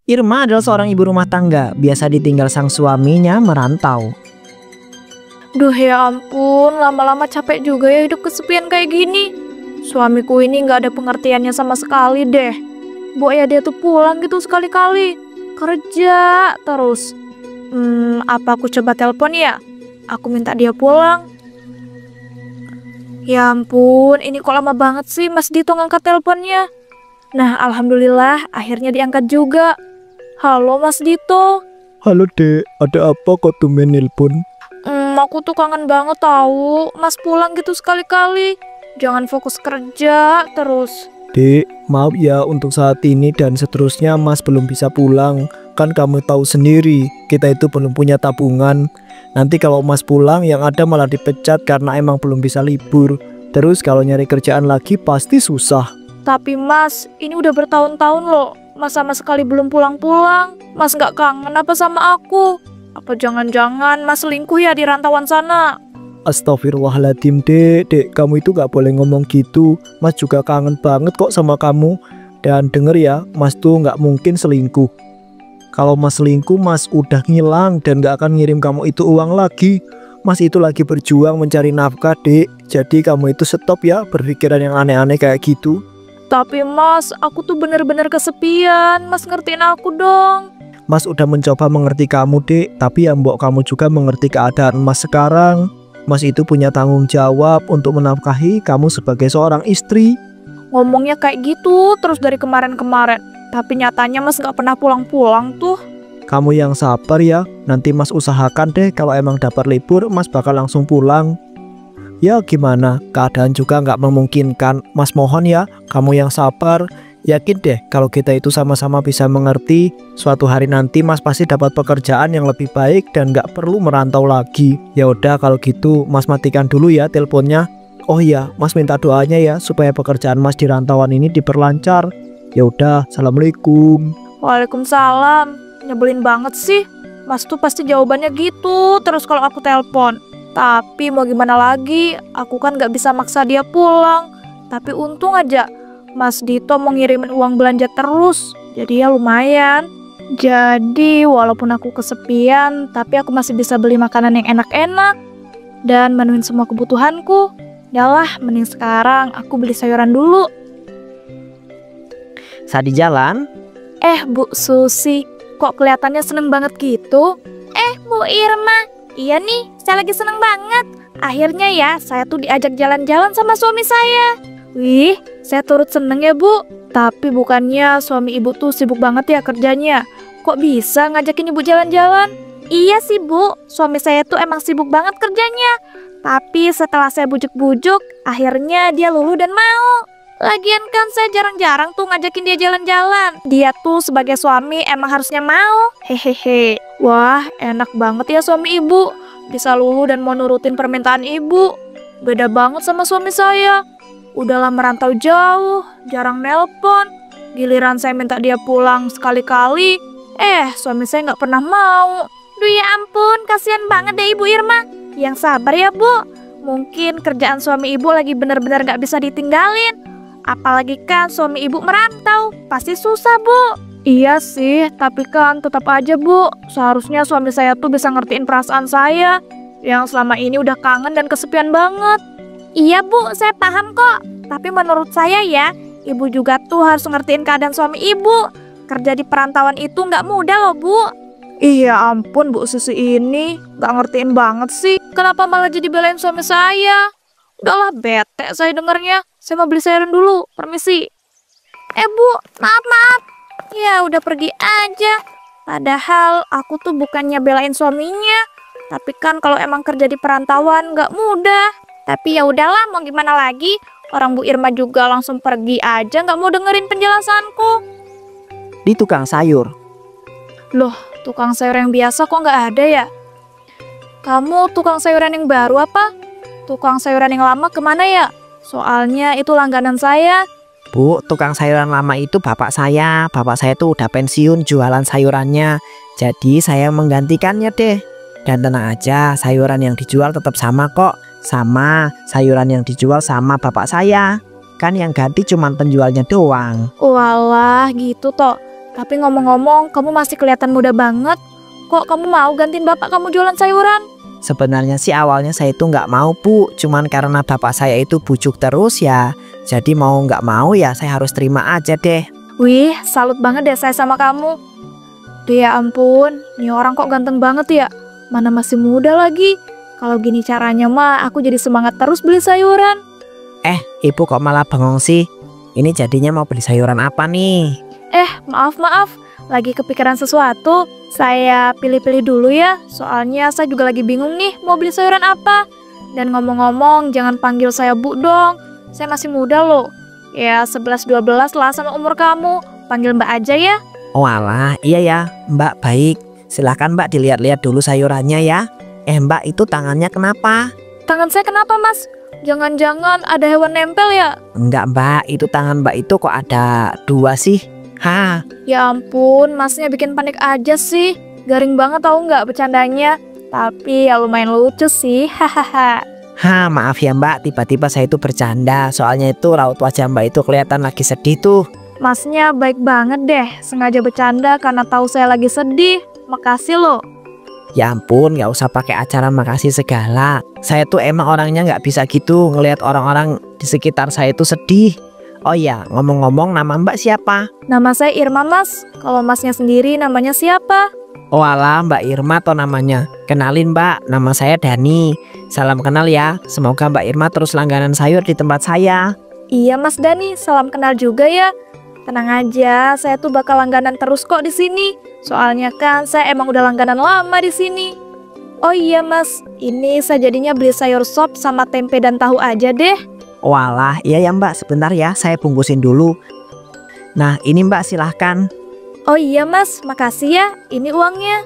Irma adalah seorang ibu rumah tangga, biasa ditinggal sang suaminya merantau. Duh ya ampun, lama-lama capek juga ya hidup kesepian kayak gini. Suamiku ini gak ada pengertiannya sama sekali deh. Mbok ya dia tuh pulang gitu sekali-kali. Kerja terus. Apa aku coba telepon ya? Aku minta dia pulang. Ya ampun, ini kok lama banget sih Mas Dito ngangkat teleponnya. Nah, alhamdulillah akhirnya diangkat juga. Halo Mas Dito. Halo Dek, ada apa kok tumben nelpon? Aku tuh kangen banget tahu. Mas pulang gitu sekali-kali. Jangan fokus kerja terus. Dek, maaf ya untuk saat ini dan seterusnya Mas belum bisa pulang. Kan kamu tahu sendiri, kita itu belum punya tabungan. Nanti kalau Mas pulang yang ada malah dipecat karena emang belum bisa libur. Terus kalau nyari kerjaan lagi pasti susah. Tapi Mas, ini udah bertahun-tahun loh. Mas sama sekali belum pulang-pulang. Mas gak kangen apa sama aku? Apa jangan-jangan Mas selingkuh ya di rantauan sana? Astagfirullahaladzim Dek, kamu itu gak boleh ngomong gitu. Mas juga kangen banget kok sama kamu. Dan denger ya, Mas tuh gak mungkin selingkuh. Kalau Mas selingkuh, Mas udah ngilang dan gak akan ngirim kamu itu uang lagi. Mas itu lagi berjuang mencari nafkah Dek. Jadi kamu itu stop ya berpikiran yang aneh-aneh kayak gitu. Tapi Mas, aku tuh bener-bener kesepian. Mas ngertiin aku dong. Mas udah mencoba mengerti kamu Dek, tapi ya mbok kamu juga mengerti keadaan Mas sekarang. Mas itu punya tanggung jawab untuk menafkahi kamu sebagai seorang istri. Ngomongnya kayak gitu terus dari kemarin-kemarin. Tapi nyatanya Mas gak pernah pulang-pulang tuh. Kamu yang sabar ya, nanti Mas usahakan deh kalau emang dapat libur Mas bakal langsung pulang. Ya gimana, keadaan juga gak memungkinkan. Mas mohon ya, kamu yang sabar. Yakin deh kalau kita itu sama-sama bisa mengerti, suatu hari nanti Mas pasti dapat pekerjaan yang lebih baik dan gak perlu merantau lagi. Ya udah kalau gitu Mas matikan dulu ya teleponnya. Oh iya, Mas minta doanya ya supaya pekerjaan Mas di rantauan ini diperlancar. Ya udah, assalamualaikum. Waalaikumsalam. Nyebelin banget sih. Mas tuh pasti jawabannya gitu terus kalau aku telepon. Tapi mau gimana lagi, aku kan gak bisa maksa dia pulang. Tapi untung aja Mas Dito mau ngirimin uang belanja terus, jadi ya lumayan. Jadi walaupun aku kesepian, tapi aku masih bisa beli makanan yang enak-enak dan menuhin semua kebutuhanku. Yalah, mending sekarang aku beli sayuran dulu. Saat di jalan, Bu Susi, kok kelihatannya seneng banget gitu? Bu Irma, iya nih, saya lagi seneng banget. Akhirnya ya, saya tuh diajak jalan-jalan sama suami saya. Wih, saya turut seneng ya Bu. Tapi bukannya suami ibu tuh sibuk banget ya kerjanya? Kok bisa ngajakin ibu jalan-jalan? Iya sih Bu, suami saya tuh emang sibuk banget kerjanya. Tapi setelah saya bujuk-bujuk, akhirnya dia luluh dan mau. Lagian kan saya jarang-jarang tuh ngajakin dia jalan-jalan. Dia tuh sebagai suami emang harusnya mau. Hehehe. Wah, enak banget ya suami ibu. Bisa luluh dan mau nurutin permintaan ibu. Beda banget sama suami saya. Udahlah merantau jauh, jarang nelpon. Giliran saya minta dia pulang sekali-kali, suami saya nggak pernah mau. Duh ya ampun, kasihan banget deh Ibu Irma. Yang sabar ya Bu. Mungkin kerjaan suami ibu lagi benar-benar nggak bisa ditinggalin. Apalagi kan suami ibu merantau, pasti susah Bu. Iya sih, tapi kan tetap aja Bu. Seharusnya suami saya tuh bisa ngertiin perasaan saya yang selama ini udah kangen dan kesepian banget. Iya Bu, saya paham kok. Tapi menurut saya ya, ibu juga tuh harus ngertiin keadaan suami ibu. Kerja di perantauan itu nggak mudah loh Bu. Iya ampun Bu Susi ini, nggak ngertiin banget sih. Kenapa malah jadi belain suami saya? Udahlah bete saya dengernya. Saya mau beli sayuran dulu, permisi. Bu, maaf. Ya udah pergi aja. Padahal aku tuh bukannya belain suaminya. Tapi kan kalau emang kerja di perantauan nggak mudah. Tapi ya udahlah, mau gimana lagi? Orang Bu Irma juga langsung pergi aja, nggak mau dengerin penjelasanku. di tukang sayur. Loh, tukang sayur yang biasa kok nggak ada ya? Kamu tukang sayuran yang baru apa? Tukang sayuran yang lama kemana ya? Soalnya itu langganan saya. Bu, tukang sayuran lama itu bapak saya. Bapak saya tuh udah pensiun jualan sayurannya. Jadi saya menggantikannya deh. Dan tenang aja, sayuran yang dijual tetap sama kok. Sama sayuran yang dijual sama bapak saya. Kan yang ganti cuma penjualnya doang. Walah gitu toh. Tapi ngomong-ngomong, kamu masih kelihatan muda banget. Kok kamu mau gantiin bapak kamu jualan sayuran? Sebenarnya sih awalnya saya itu nggak mau Bu, cuman karena bapak saya itu bujuk terus ya. Jadi mau nggak mau ya saya harus terima aja deh. Wih, salut banget deh saya sama kamu. Duh ya ampun, nih orang kok ganteng banget ya. Mana masih muda lagi. Kalau gini caranya mah aku jadi semangat terus beli sayuran. Ibu kok malah bengong sih? Ini jadinya mau beli sayuran apa nih? Maaf. Lagi kepikiran sesuatu. Saya pilih-pilih dulu ya. Soalnya saya juga lagi bingung nih mau beli sayuran apa. Dan ngomong-ngomong, jangan panggil saya Bu dong. Saya masih muda loh. Ya 11-12 lah sama umur kamu. Panggil Mbak aja ya. Oh alah, iya ya, Mbak baik. Silahkan Mbak dilihat-lihat dulu sayurannya ya. Mbak itu tangannya kenapa? Tangan saya kenapa mas? Jangan-jangan ada hewan nempel ya? Enggak Mbak, itu tangan Mbak itu kok ada 2 sih? Ya ampun, masnya bikin panik aja sih. Garing banget tahu nggak bercandanya. Tapi ya lumayan lucu sih, hahaha. Maaf ya Mbak, tiba-tiba saya itu bercanda. Soalnya itu raut wajah Mbak itu kelihatan lagi sedih tuh. Masnya baik banget deh, sengaja bercanda karena tahu saya lagi sedih. Makasih loh. Ya ampun, nggak usah pakai acara makasih segala. Saya tuh emang orangnya nggak bisa gitu ngelihat orang-orang di sekitar saya itu sedih. Oh ya, ngomong-ngomong nama Mbak siapa? Nama saya Irma mas. Kalau masnya sendiri namanya siapa? Oh alah, Mbak Irma toh namanya. Kenalin Mbak, nama saya Dani. Salam kenal ya. Semoga Mbak Irma terus langganan sayur di tempat saya. Iya Mas Dani, salam kenal juga ya. Tenang aja, saya tuh bakal langganan terus kok di sini. Soalnya kan saya emang udah langganan lama di sini. Oh iya Mas, ini saya jadinya beli sayur sop sama tempe dan tahu aja deh. Walah, iya ya Mbak, sebentar ya, saya bungkusin dulu. Nah, ini Mbak silahkan. Oh iya Mas, makasih ya. Ini uangnya.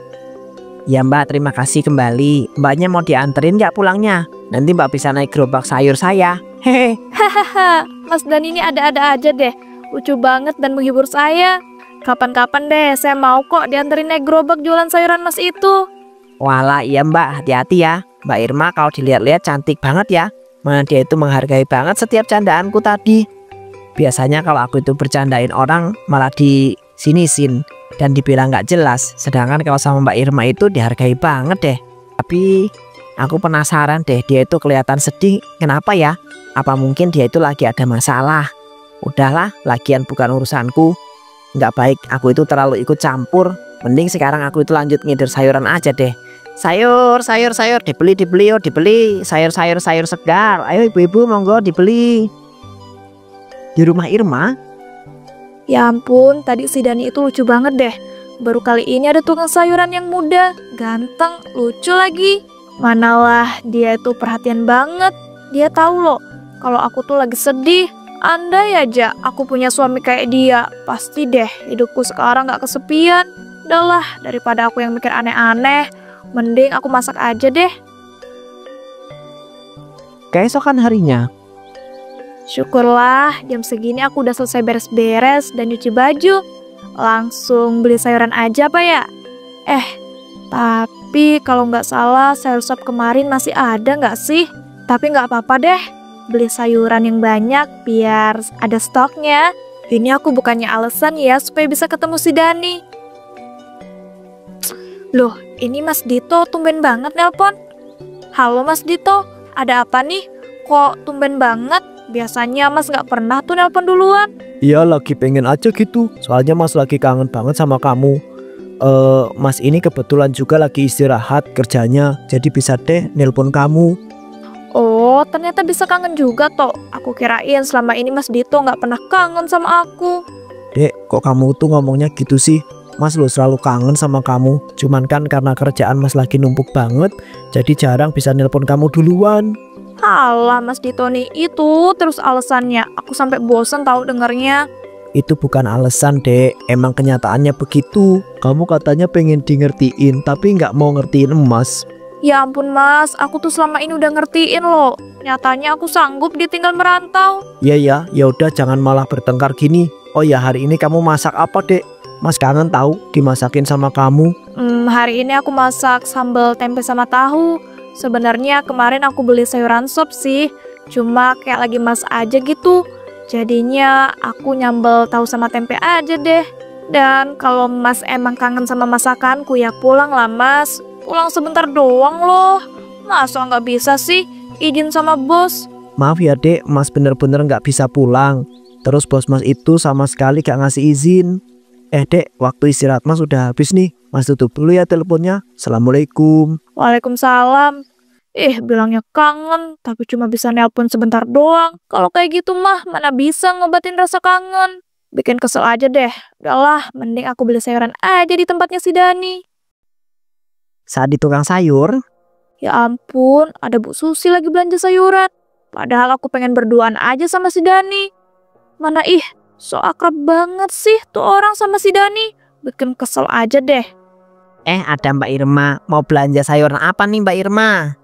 Ya Mbak, terima kasih kembali. Mbaknya mau dianterin nggak pulangnya? Nanti Mbak bisa naik gerobak sayur saya. Hehe. Hahaha, Mas Dan ini ada-ada aja deh. Lucu banget dan menghibur saya. Kapan-kapan deh, saya mau kok dianterin naik gerobak jualan sayuran Mas itu. Walah, iya Mbak, hati-hati ya. Mbak Irma kalau dilihat-lihat cantik banget ya. Mana dia itu menghargai banget setiap candaanku tadi. Biasanya kalau aku itu bercandain orang malah disinisin dan dibilang nggak jelas. Sedangkan kalau sama Mbak Irma itu dihargai banget deh. Tapi aku penasaran deh, dia itu kelihatan sedih. Kenapa ya? Apa mungkin dia itu lagi ada masalah? Udahlah, lagian bukan urusanku. Nggak baik aku itu terlalu ikut campur. Mending sekarang aku itu lanjut ngider sayuran aja deh. Sayur, dibeli yo, dibeli. Sayur segar. Ayo ibu-ibu monggo dibeli. Di rumah Irma. Ya ampun, tadi si Dani itu lucu banget deh. Baru kali ini ada tukang sayuran yang muda, ganteng, lucu lagi. Manalah dia itu perhatian banget. Dia tahu loh, kalau aku tuh lagi sedih. Andai aja aku punya suami kayak dia, pasti deh hidupku sekarang gak kesepian. Udahlah, daripada aku yang mikir aneh-aneh, mending aku masak aja deh. Keesokan harinya. Syukurlah, jam segini aku udah selesai beres-beres dan nyuci baju. Langsung beli sayuran aja apa ya? Tapi kalau nggak salah sayur sop kemarin masih ada nggak sih? Tapi nggak apa-apa deh. Beli sayuran yang banyak biar ada stoknya. Ini aku bukannya alasan ya supaya bisa ketemu si Dani. Loh, ini Mas Dito tumben banget nelpon. Halo Mas Dito, ada apa nih? Kok tumben banget? Biasanya Mas nggak pernah tuh nelpon duluan. Iya, lagi pengen aja gitu. Soalnya Mas lagi kangen banget sama kamu. Mas ini kebetulan juga lagi istirahat kerjanya. Jadi bisa deh nelpon kamu. Oh, ternyata bisa kangen juga toh. Aku kirain selama ini Mas Dito nggak pernah kangen sama aku. Dek, kok kamu tuh ngomongnya gitu sih? Mas lo selalu kangen sama kamu. Cuman kan karena kerjaan Mas lagi numpuk banget, jadi jarang bisa nelpon kamu duluan. Alah Mas Dito nih, itu terus alasannya. Aku sampai bosen tahu dengernya. Itu bukan alasan dek, emang kenyataannya begitu. Kamu katanya pengen di ngertiin, tapi nggak mau ngertiin emas. Ya ampun Mas, aku tuh selama ini udah ngertiin loh. Nyatanya aku sanggup ditinggal merantau. Iya ya, ya udah jangan malah bertengkar gini. Oh ya, hari ini kamu masak apa dek? Mas kangen tahu dimasakin sama kamu. Hari ini aku masak sambal tempe sama tahu. Sebenarnya kemarin aku beli sayuran sop sih, cuma kayak lagi mas aja gitu. Jadinya aku nyambel tahu sama tempe aja deh. Dan kalau Mas emang kangen sama masakanku ya pulang lah Mas. Pulang sebentar doang loh. Masa nggak bisa sih izin sama bos? Maaf ya dek, Mas bener-bener nggak bisa pulang. Terus bos Mas itu sama sekali gak ngasih izin. Dek, waktu istirahat Mas udah habis nih. Mas tutup dulu ya teleponnya. Assalamualaikum. Waalaikumsalam. Bilangnya kangen, tapi cuma bisa nelpon sebentar doang. Kalau kayak gitu mah, mana bisa ngobatin rasa kangen. Bikin kesel aja deh. Udahlah, mending aku beli sayuran aja di tempatnya si Dani. Saat di tukang sayur, Ya ampun, ada Bu Susi lagi belanja sayuran. Padahal aku pengen berduaan aja sama si Dani. Mana so akrab banget sih tuh orang sama si Dani. Bikin kesel aja deh. ada Mbak Irma. Mau belanja sayuran apa nih Mbak Irma?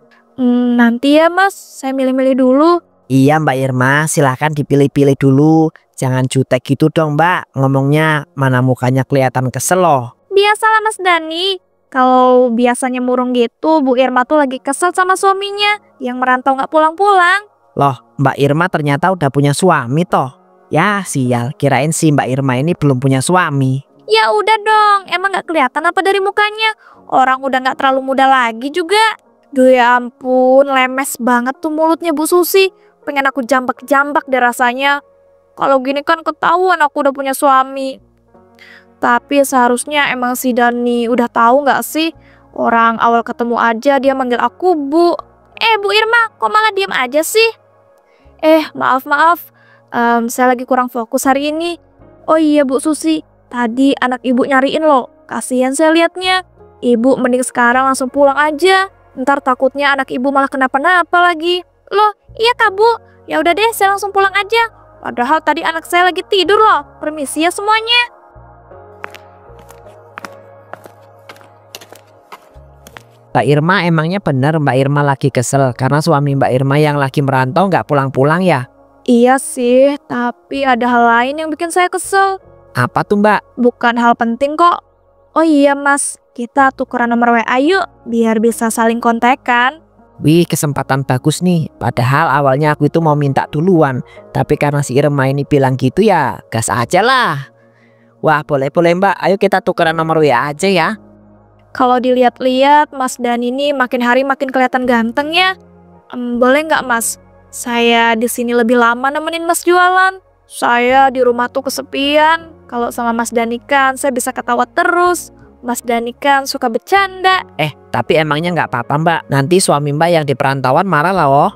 Nanti ya Mas, saya milih-milih dulu. Iya Mbak Irma, silahkan dipilih-pilih dulu. Jangan jutek gitu dong Mbak. Ngomongnya mana mukanya kelihatan kesel loh. Biasalah Mas Dani. Kalau biasanya murung gitu, Bu Irma tuh lagi kesel sama suaminya yang merantau nggak pulang-pulang. Loh, Mbak Irma ternyata udah punya suami toh. Ya sial, kirain si Mbak Irma ini belum punya suami. Ya udah dong, emang nggak kelihatan apa dari mukanya? Orang udah nggak terlalu muda lagi juga. Duh ya ampun, lemes banget tuh mulutnya Bu Susi. Pengen aku jambak-jambak deh rasanya. Kalau gini kan ketahuan aku udah punya suami. Tapi seharusnya emang si Dani udah tahu nggak sih? Orang awal ketemu aja dia manggil aku Bu. Bu Irma, kok malah diam aja sih? Maaf. Saya lagi kurang fokus hari ini. Oh iya Bu Susi, tadi anak ibu nyariin loh. Kasihan saya liatnya. Ibu mending sekarang langsung pulang aja. Ntar takutnya anak ibu malah kenapa-napa lagi. Loh, iya Kak Bu. Ya udah deh, saya langsung pulang aja. Padahal tadi anak saya lagi tidur loh. Permisi ya semuanya. Mbak Irma, emangnya benar Mbak Irma lagi kesel karena suami Mbak Irma yang lagi merantau nggak pulang-pulang ya? Iya sih, tapi ada hal lain yang bikin saya kesel. Apa tuh Mbak? Bukan hal penting kok. Oh iya Mas, kita tukeran nomor WA yuk biar bisa saling kontekan. Wih, kesempatan bagus nih. Padahal awalnya aku itu mau minta duluan. Tapi karena si Irma ini bilang gitu ya, gas aja lah. Wah, boleh Mbak. Ayo kita tukeran nomor WA aja ya. Kalau dilihat-lihat, Mas Dan ini makin hari makin kelihatan ganteng ya. Boleh nggak Mas? Saya di sini lebih lama nemenin Mas jualan. Saya di rumah tuh kesepian. Kalau sama Mas Dani kan saya bisa ketawa terus. Mas Dani kan suka bercanda. Tapi emangnya nggak apa-apa Mbak. Nanti suami Mbak yang di perantauan marah lah oh.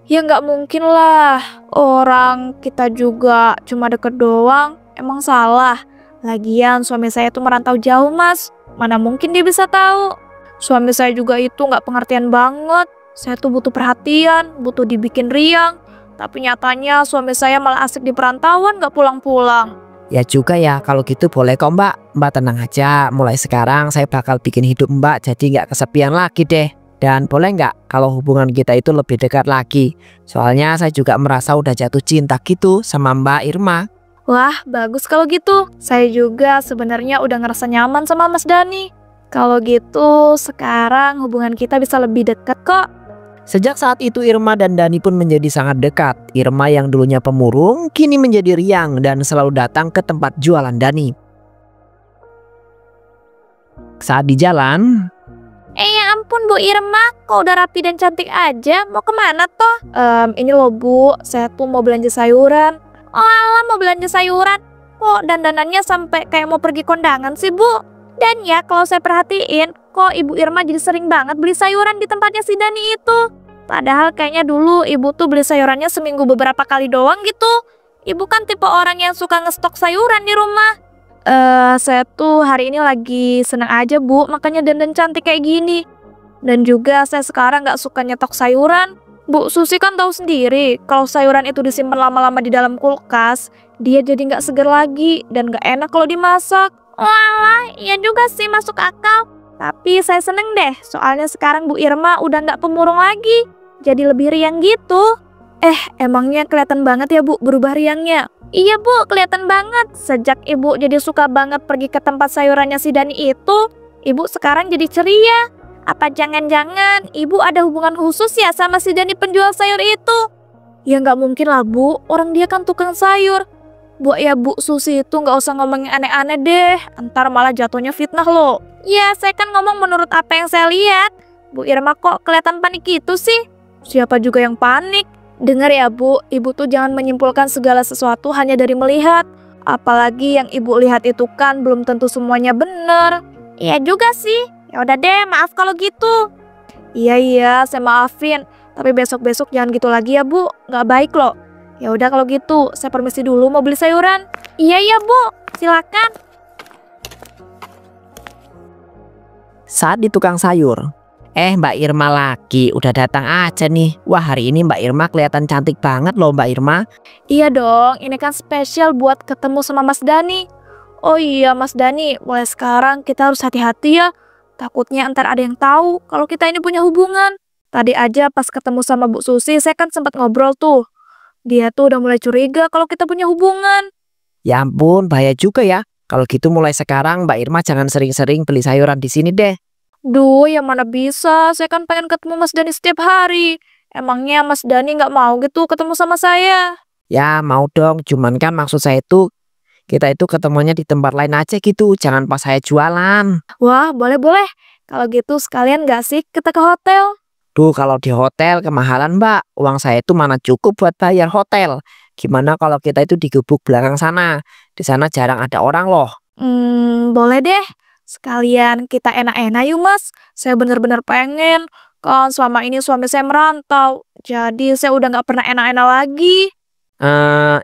Ya nggak mungkin lah. Orang kita juga cuma deket doang. Emang salah. Lagian suami saya tuh merantau jauh Mas. Mana mungkin dia bisa tahu. Suami saya juga itu nggak pengertian banget. Saya tuh butuh perhatian, butuh dibikin riang. Tapi nyatanya suami saya malah asik di perantauan nggak pulang-pulang. Ya juga ya, kalau gitu boleh kok Mbak. Mbak tenang aja, mulai sekarang saya bakal bikin hidup Mbak jadi nggak kesepian lagi deh. Dan boleh nggak kalau hubungan kita itu lebih dekat lagi. Soalnya saya juga merasa udah jatuh cinta gitu sama Mbak Irma. Wah, bagus kalau gitu. Saya juga sebenarnya udah ngerasa nyaman sama Mas Dani. Kalau gitu, sekarang hubungan kita bisa lebih dekat kok. Sejak saat itu Irma dan Dani pun menjadi sangat dekat. Irma yang dulunya pemurung, kini menjadi riang dan selalu datang ke tempat jualan Dani. Saat di jalan, Ya ampun Bu Irma, kok udah rapi dan cantik aja? Mau kemana toh? Ini loh Bu, saya tuh mau belanja sayuran. Oh alah, mau belanja sayuran? Kok dandanannya sampai kayak mau pergi kondangan sih Bu? Dan ya kalau saya perhatiin, kok Ibu Irma jadi sering banget beli sayuran di tempatnya si Dani itu. Padahal kayaknya dulu Ibu tuh beli sayurannya seminggu beberapa kali doang gitu. Ibu kan tipe orang yang suka ngestok sayuran di rumah. Saya tuh hari ini lagi seneng aja Bu, makanya dandan cantik kayak gini. Dan juga saya sekarang gak suka nyetok sayuran. Bu Susi kan tahu sendiri, kalau sayuran itu disimpan lama-lama di dalam kulkas, dia jadi nggak seger lagi dan nggak enak kalau dimasak. Walah, iya juga sih masuk akal. Tapi saya seneng deh, soalnya sekarang Bu Irma udah nggak pemurung lagi, jadi lebih riang gitu. Emangnya kelihatan banget ya Bu berubah riangnya? Iya Bu, kelihatan banget. Sejak Ibu jadi suka banget pergi ke tempat sayurannya si Dani itu, Ibu sekarang jadi ceria. Apa jangan-jangan Ibu ada hubungan khusus ya sama si Dani penjual sayur itu? Ya nggak mungkin lah Bu, orang dia kan tukang sayur. Bu ya Bu Susi itu nggak usah ngomongin aneh-aneh deh, ntar malah jatuhnya fitnah loh. Ya saya kan ngomong menurut apa yang saya lihat. Bu Irma kok kelihatan panik gitu sih? Siapa juga yang panik? Dengar ya Bu, ibu tuh jangan menyimpulkan segala sesuatu hanya dari melihat. Apalagi yang ibu lihat itu kan belum tentu semuanya benar. Iya juga sih. Ya udah deh, maaf kalau gitu. Iya, saya maafin. Tapi besok-besok jangan gitu lagi ya Bu, nggak baik loh. Ya udah kalau gitu, saya permisi dulu mau beli sayuran. Iya Bu, silakan. Saat di tukang sayur, Mbak Irma lagi, udah datang aja nih. Wah, hari ini Mbak Irma kelihatan cantik banget loh Mbak Irma. Iya dong, ini kan spesial buat ketemu sama Mas Dani. Oh iya Mas Dani, mulai sekarang kita harus hati-hati ya. Takutnya ntar ada yang tahu kalau kita ini punya hubungan. Tadi aja pas ketemu sama Bu Susi, saya kan sempat ngobrol tuh. Dia tuh udah mulai curiga kalau kita punya hubungan. Ya ampun, bahaya juga ya. Kalau gitu mulai sekarang Mbak Irma jangan sering-sering beli sayuran di sini deh. Duh, ya mana bisa, saya kan pengen ketemu Mas Dani setiap hari. Emangnya Mas Dani nggak mau gitu ketemu sama saya? Ya mau dong, cuman kan maksud saya itu kita itu ketemunya di tempat lain aja gitu, jangan pas saya jualan. Wah, boleh-boleh. Kalau gitu sekalian nggak sih kita ke hotel? Duh, kalau di hotel kemahalan Mbak, uang saya itu mana cukup buat bayar hotel. Gimana kalau kita itu di gubuk belakang sana? Di sana jarang ada orang loh. Boleh deh. Sekalian kita enak-enak yuk Mas. Saya bener-bener pengen. Kan selama ini suami saya merantau. Jadi saya udah nggak pernah enak-enak lagi.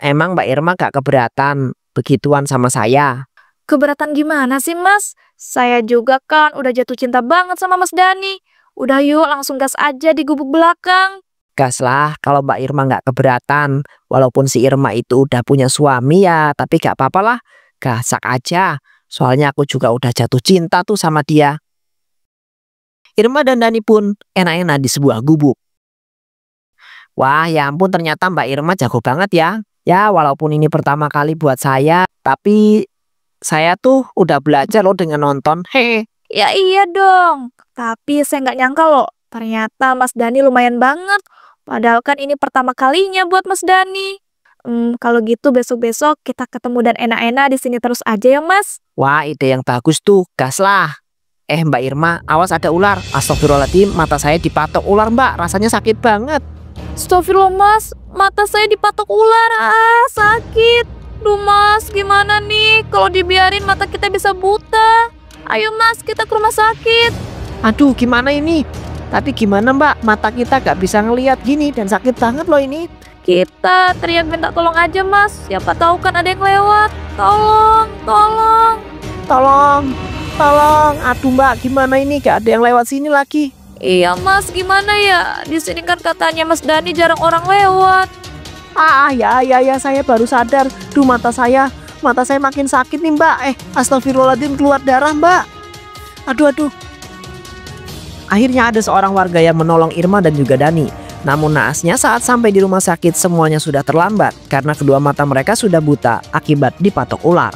Emang Mbak Irma gak keberatan begituan sama saya? Keberatan gimana sih Mas? Saya juga kan udah jatuh cinta banget sama Mas Dani. Udah yuk langsung gas aja di gubuk belakang. Gas lah kalau Mbak Irma gak keberatan. Walaupun si Irma itu udah punya suami ya, tapi gak apa-apa lah. Gasak aja. Soalnya aku juga udah jatuh cinta tuh sama dia. Irma dan Dani pun enak-enak di sebuah gubuk. Wah ya ampun, ternyata Mbak Irma jago banget ya. Ya walaupun ini pertama kali buat saya, tapi saya tuh udah belajar loh dengan nonton. Hehe. Ya iya dong. Tapi saya nggak nyangka loh. Ternyata Mas Dani lumayan banget. Padahal kan ini pertama kalinya buat Mas Dani. Kalau gitu besok-besok kita ketemu dan enak-enak di sini terus aja ya Mas. Wah ide yang bagus tuh, gas lah. Mbak Irma, awas ada ular. Astagfirullahaladzim, mata saya dipatok ular Mbak, rasanya sakit banget. Astagfirullah Mas, mata saya dipatok ular. Sakit. Duh Mas, gimana nih? Kalau dibiarin mata kita bisa buta. Ayo Mas, kita ke rumah sakit. Aduh, gimana ini? Tapi gimana Mbak, mata kita gak bisa ngelihat gini dan sakit banget loh ini. Kita teriak minta tolong aja Mas. Siapa tahu kan ada yang lewat. Tolong, tolong. Tolong, tolong. Aduh Mbak, gimana ini? Gak ada yang lewat sini lagi. Iya Mas, gimana ya? Di sini kan katanya Mas Dani jarang orang lewat. Ya, saya baru sadar. Duh, mata saya makin sakit nih Mbak. Astagfirullahaladzim, keluar darah Mbak. Aduh. Akhirnya ada seorang warga yang menolong Irma dan juga Dani. Namun naasnya saat sampai di rumah sakit semuanya sudah terlambat karena kedua mata mereka sudah buta akibat dipatok ular.